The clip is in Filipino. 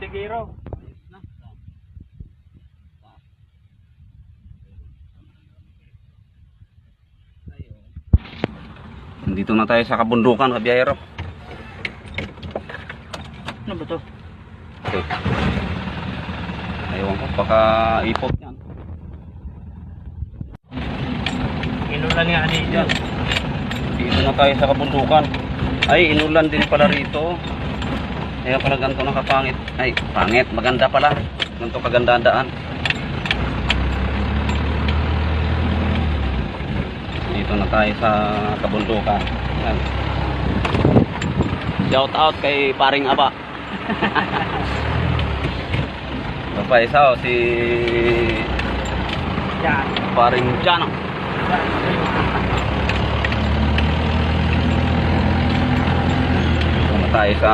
Budigiro. Dito na tayo sa kabundukan, kabiyahero. Ano ba to? Okay. Ayaw ko, baka ipot yan. Inulan nga dito. Dito na tayo sa kabundukan. Ay, inulan din pala rito. Kaya pala ganito nakapangit. Ay, pangit, maganda pala. Ganito kaganda ang daan. Dito na tayo sa kabundukan. Yan. Shout out kay paring Aba. Bapa isa o si Yan. paring Jano. Dito na tayo sa